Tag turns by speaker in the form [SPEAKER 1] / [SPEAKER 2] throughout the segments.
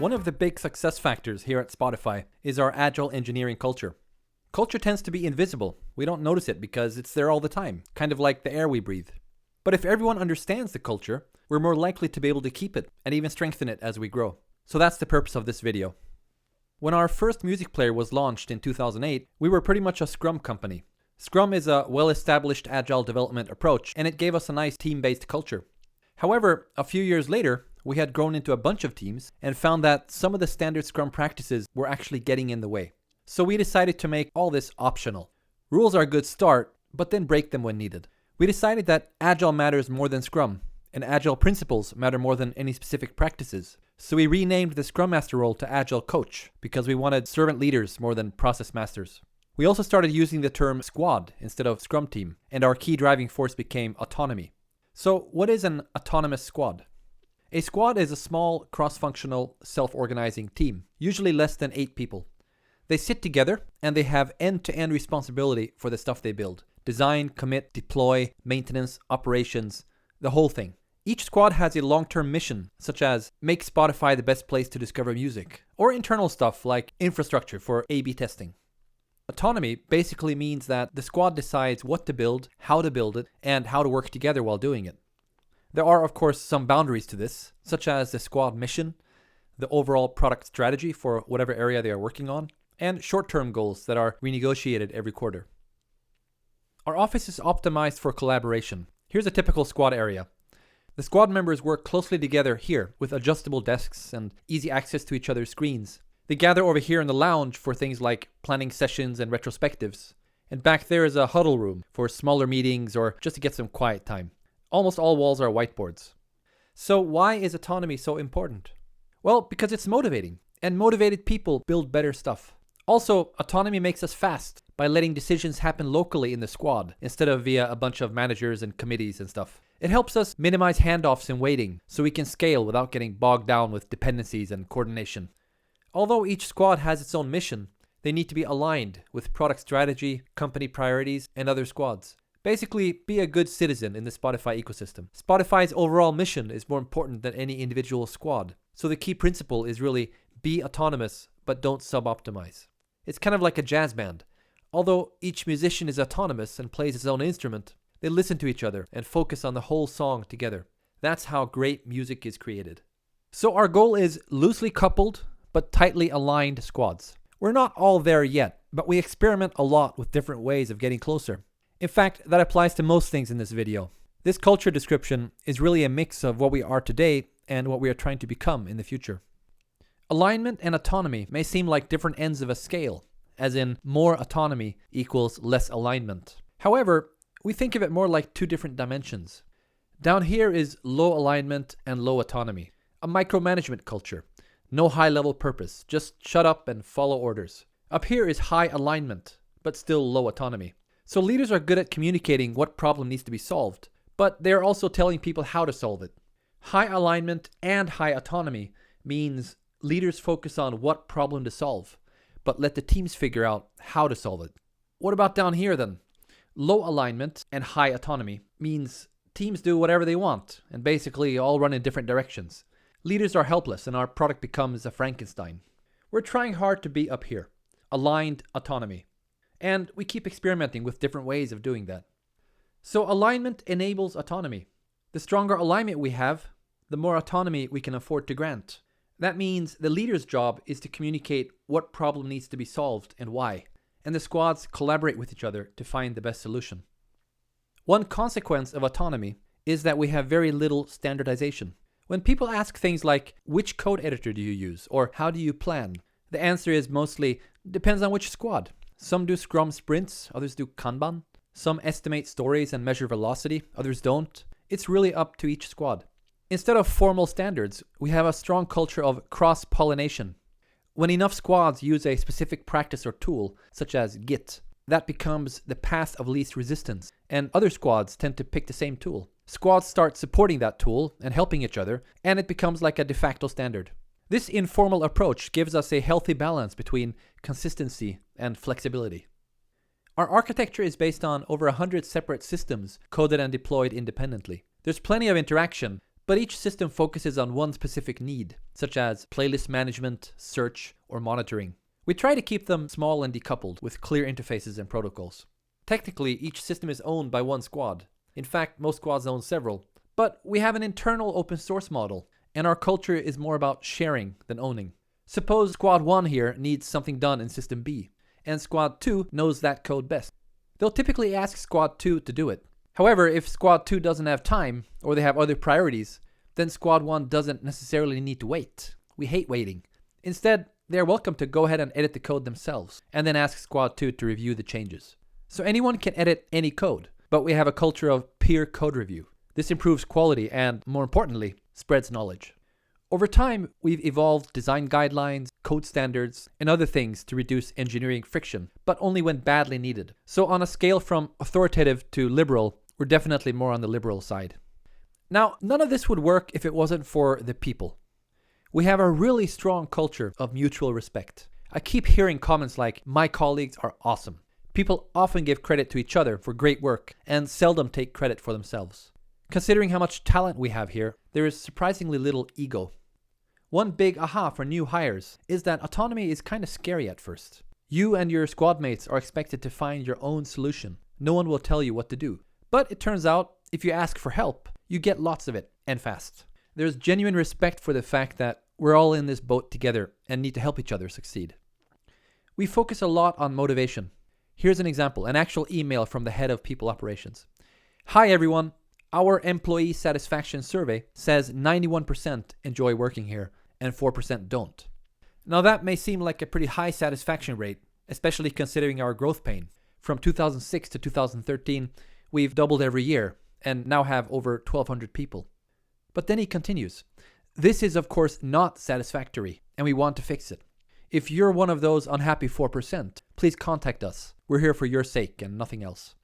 [SPEAKER 1] One of the big success factors here at Spotify is our agile engineering culture. Culture tends to be invisible. We don't notice it because it's there all the time, kind of like the air we breathe. But if everyone understands the culture, we're more likely to be able to keep it and even strengthen it as we grow. So that's the purpose of this video. When our first music player was launched in 2008, we were pretty much a Scrum company. Scrum is a well-established agile development approach, and it gave us a nice team-based culture. However, a few years later, we had grown into a bunch of teams and found that some of the standard Scrum practices were actually getting in the way. So we decided to make all this optional. Rules are a good start, but then break them when needed. We decided that Agile matters more than Scrum, and Agile principles matter more than any specific practices. So we renamed the Scrum Master role to Agile Coach, because we wanted servant leaders more than process masters. We also started using the term squad instead of Scrum team, and our key driving force became autonomy. So what is an autonomous squad? A squad is a small, cross-functional, self-organizing team, usually less than 8 people. They sit together and they have end-to-end responsibility for the stuff they build. Design, commit, deploy, maintenance, operations, the whole thing. Each squad has a long-term mission, such as make Spotify the best place to discover music, or internal stuff like infrastructure for A/B testing. Autonomy basically means that the squad decides what to build, how to build it, and how to work together while doing it. There are, of course, some boundaries to this, such as the squad mission, the overall product strategy for whatever area they are working on, and short-term goals that are renegotiated every quarter. Our office is optimized for collaboration. Here's a typical squad area. The squad members work closely together here with adjustable desks and easy access to each other's screens. They gather over here in the lounge for things like planning sessions and retrospectives. And back there is a huddle room for smaller meetings or just to get some quiet time. Almost all walls are whiteboards. So why is autonomy so important? Well, because it's motivating, and motivated people build better stuff. Also, autonomy makes us fast by letting decisions happen locally in the squad instead of via a bunch of managers and committees and stuff. It helps us minimize handoffs and waiting so we can scale without getting bogged down with dependencies and coordination. Although each squad has its own mission, they need to be aligned with product strategy, company priorities, and other squads. Basically, be a good citizen in the Spotify ecosystem. Spotify's overall mission is more important than any individual squad. So the key principle is really be autonomous, but don't sub-optimize. It's kind of like a jazz band. Although each musician is autonomous and plays his own instrument, they listen to each other and focus on the whole song together. That's how great music is created. So our goal is loosely coupled, but tightly aligned squads. We're not all there yet, but we experiment a lot with different ways of getting closer. In fact, that applies to most things in this video. This culture description is really a mix of what we are today and what we are trying to become in the future. Alignment and autonomy may seem like different ends of a scale, as in more autonomy equals less alignment. However, we think of it more like two different dimensions. Down here is low alignment and low autonomy, a micromanagement culture. No high-level purpose, just shut up and follow orders. Up here is high alignment, but still low autonomy. So leaders are good at communicating what problem needs to be solved, but they're also telling people how to solve it. High alignment and high autonomy means leaders focus on what problem to solve, but let the teams figure out how to solve it. What about down here then? Low alignment and high autonomy means teams do whatever they want and basically all run in different directions. Leaders are helpless and our product becomes a Frankenstein. We're trying hard to be up here. Aligned autonomy. And we keep experimenting with different ways of doing that. So alignment enables autonomy. The stronger alignment we have, the more autonomy we can afford to grant. That means the leader's job is to communicate what problem needs to be solved and why. And the squads collaborate with each other to find the best solution. One consequence of autonomy is that we have very little standardization. When people ask things like, which code editor do you use? Or how do you plan? The answer is mostly, depends on which squad. Some do Scrum sprints, others do Kanban. Some estimate stories and measure velocity, others don't. It's really up to each squad. Instead of formal standards, we have a strong culture of cross-pollination. When enough squads use a specific practice or tool, such as Git, that becomes the path of least resistance, and other squads tend to pick the same tool. Squads start supporting that tool and helping each other, and it becomes like a de facto standard. This informal approach gives us a healthy balance between consistency and flexibility. Our architecture is based on over 100 separate systems coded and deployed independently. There's plenty of interaction, but each system focuses on one specific need, such as playlist management, search, or monitoring. We try to keep them small and decoupled with clear interfaces and protocols. Technically, each system is owned by one squad. In fact, most squads own several. But we have an internal open source model, and our culture is more about sharing than owning. Suppose Squad 1 here needs something done in System B, and Squad 2 knows that code best. They'll typically ask Squad 2 to do it. However, if Squad 2 doesn't have time, or they have other priorities, then Squad 1 doesn't necessarily need to wait. We hate waiting. Instead, they are welcome to go ahead and edit the code themselves, and then ask Squad 2 to review the changes. So anyone can edit any code, but we have a culture of peer code review. This improves quality and, more importantly, spreads knowledge. Over time, we've evolved design guidelines, code standards, and other things to reduce engineering friction, but only when badly needed. So on a scale from authoritative to liberal, we're definitely more on the liberal side. Now, none of this would work if it wasn't for the people. We have a really strong culture of mutual respect. I keep hearing comments like, "My colleagues are awesome." People often give credit to each other for great work and seldom take credit for themselves. Considering how much talent we have here, there is surprisingly little ego. One big aha for new hires is that autonomy is kind of scary at first. You and your squad mates are expected to find your own solution. No one will tell you what to do. But it turns out, if you ask for help, you get lots of it, and fast. There's genuine respect for the fact that we're all in this boat together and need to help each other succeed. We focus a lot on motivation. Here's an example, an actual email from the head of people operations. "Hi everyone, our employee satisfaction survey says 91% enjoy working here and 4% don't." Now that may seem like a pretty high satisfaction rate, especially considering our growth pain. From 2006 to 2013, we've doubled every year and now have over 1,200 people. But then he continues, "This is of course not satisfactory and we want to fix it. If you're one of those unhappy 4%, please contact us. We're here for your sake and nothing else."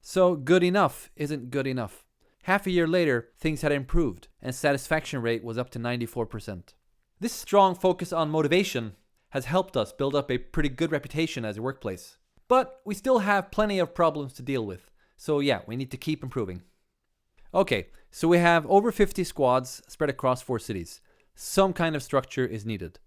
[SPEAKER 1] So good enough isn't good enough. Half a year later, things had improved and satisfaction rate was up to 94%. This strong focus on motivation has helped us build up a pretty good reputation as a workplace. But we still have plenty of problems to deal with. So yeah, we need to keep improving. Okay, so we have over 50 squads spread across 4 cities. Some kind of structure is needed.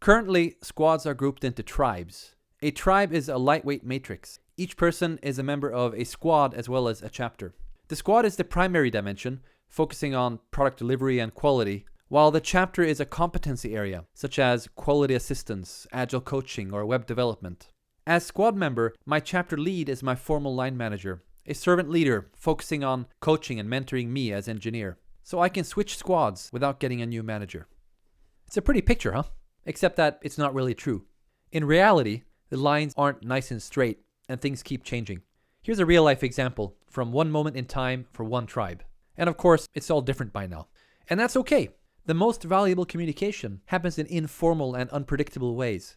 [SPEAKER 1] Currently, squads are grouped into tribes. A tribe is a lightweight matrix. Each person is a member of a squad as well as a chapter. The squad is the primary dimension, focusing on product delivery and quality, while the chapter is a competency area, such as quality assistance, agile coaching, or web development. As squad member, my chapter lead is my formal line manager, a servant leader focusing on coaching and mentoring me as engineer, so I can switch squads without getting a new manager. It's a pretty picture, huh? Except that it's not really true. In reality, the lines aren't nice and straight, and things keep changing. Here's a real-life example from one moment in time for one tribe. And of course, it's all different by now. And that's okay. The most valuable communication happens in informal and unpredictable ways.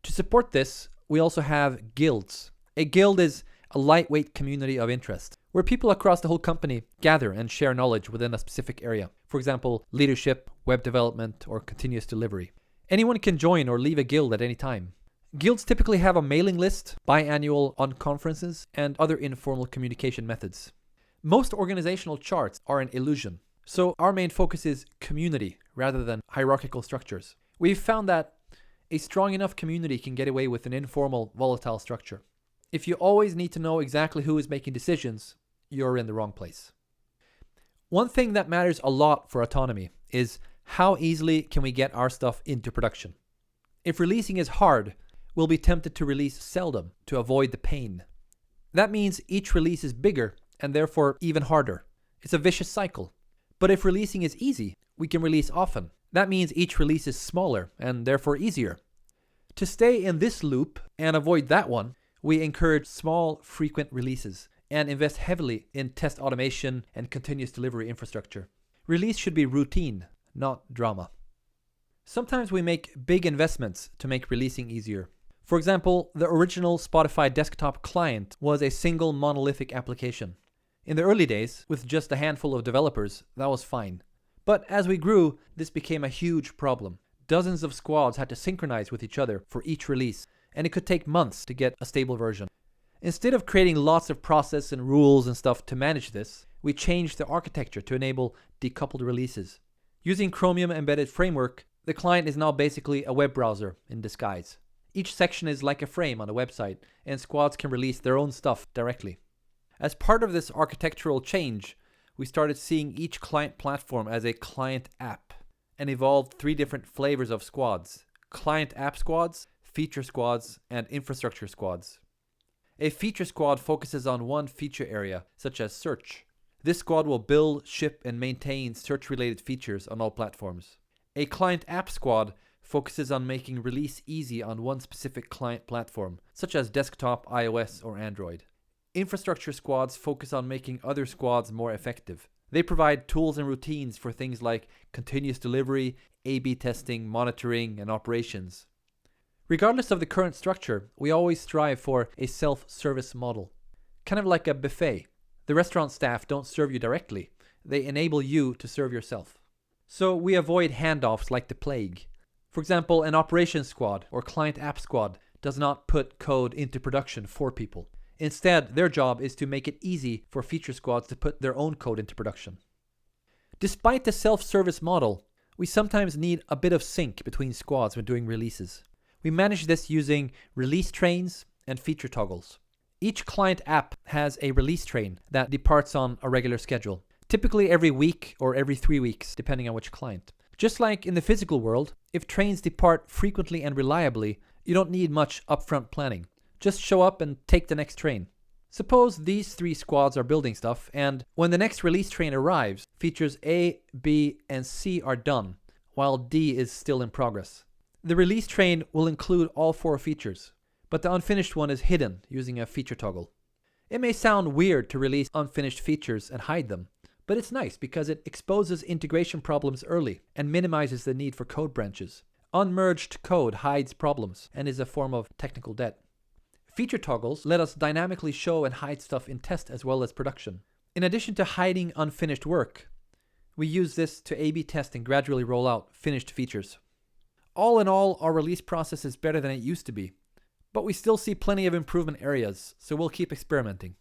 [SPEAKER 1] To support this, we also have guilds. A guild is a lightweight community of interest, where people across the whole company gather and share knowledge within a specific area. For example, leadership, web development, or continuous delivery. Anyone can join or leave a guild at any time. Guilds typically have a mailing list, biannual conferences, and other informal communication methods. Most organizational charts are an illusion, so our main focus is community rather than hierarchical structures. We've found that a strong enough community can get away with an informal, volatile structure. If you always need to know exactly who is making decisions, you're in the wrong place. One thing that matters a lot for autonomy is how easily can we get our stuff into production. If releasing is hard, we'll be tempted to release seldom to avoid the pain. That means each release is bigger and therefore even harder. It's a vicious cycle. But if releasing is easy, we can release often. That means each release is smaller and therefore easier. To stay in this loop and avoid that one, we encourage small, frequent releases and invest heavily in test automation and continuous delivery infrastructure. Release should be routine, not drama. Sometimes we make big investments to make releasing easier. For example, the original Spotify desktop client was a single monolithic application. In the early days, with just a handful of developers, that was fine. But as we grew, this became a huge problem. Dozens of squads had to synchronize with each other for each release, and it could take months to get a stable version. Instead of creating lots of process and rules and stuff to manage this, we changed the architecture to enable decoupled releases. Using Chromium Embedded Framework, the client is now basically a web browser in disguise. Each section is like a frame on a website, and squads can release their own stuff directly. As part of this architectural change, we started seeing each client platform as a client app, and evolved 3 different flavors of squads: client app squads, feature squads, and infrastructure squads. A feature squad focuses on one feature area, such as search. This squad will build, ship, and maintain search-related features on all platforms. A client app squad focuses on making release easy on one specific client platform, such as desktop, iOS, or Android. Infrastructure squads focus on making other squads more effective. They provide tools and routines for things like continuous delivery, A/B testing, monitoring, and operations. Regardless of the current structure, we always strive for a self-service model. Kind of like a buffet. The restaurant staff don't serve you directly. They enable you to serve yourself. So we avoid handoffs like the plague. For example, an operations squad or client app squad does not put code into production for people. Instead, their job is to make it easy for feature squads to put their own code into production. Despite the self-service model, we sometimes need a bit of sync between squads when doing releases. We manage this using release trains and feature toggles. Each client app has a release train that departs on a regular schedule, typically every week or every 3 weeks, depending on which client. Just like in the physical world, if trains depart frequently and reliably, you don't need much upfront planning. Just show up and take the next train. Suppose these 3 squads are building stuff, and when the next release train arrives, features A, B, and C are done, while D is still in progress. The release train will include all 4 features, but the unfinished one is hidden using a feature toggle. It may sound weird to release unfinished features and hide them, but it's nice because it exposes integration problems early and minimizes the need for code branches. Unmerged code hides problems and is a form of technical debt. Feature toggles let us dynamically show and hide stuff in test as well as production. In addition to hiding unfinished work, we use this to A/B test and gradually roll out finished features. All in all, our release process is better than it used to be, but we still see plenty of improvement areas, so we'll keep experimenting.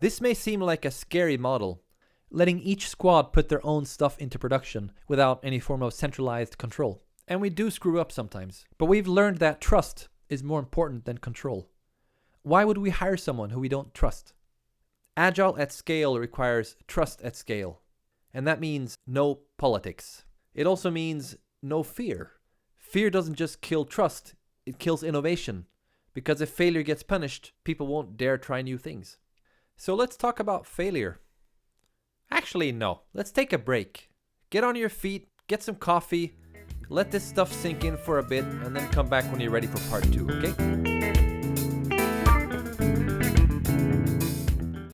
[SPEAKER 1] This may seem like a scary model, letting each squad put their own stuff into production without any form of centralized control. And we do screw up sometimes, but we've learned that trust is more important than control. Why would we hire someone who we don't trust? Agile at scale requires trust at scale, and that means no politics. It also means no fear. Fear doesn't just kill trust, it kills innovation, because if failure gets punished, people won't dare try new things. So let's talk about failure. Actually, no. Let's take a break. Get on your feet, get some coffee, let this stuff sink in for a bit, and then come back when you're ready for part 2, okay?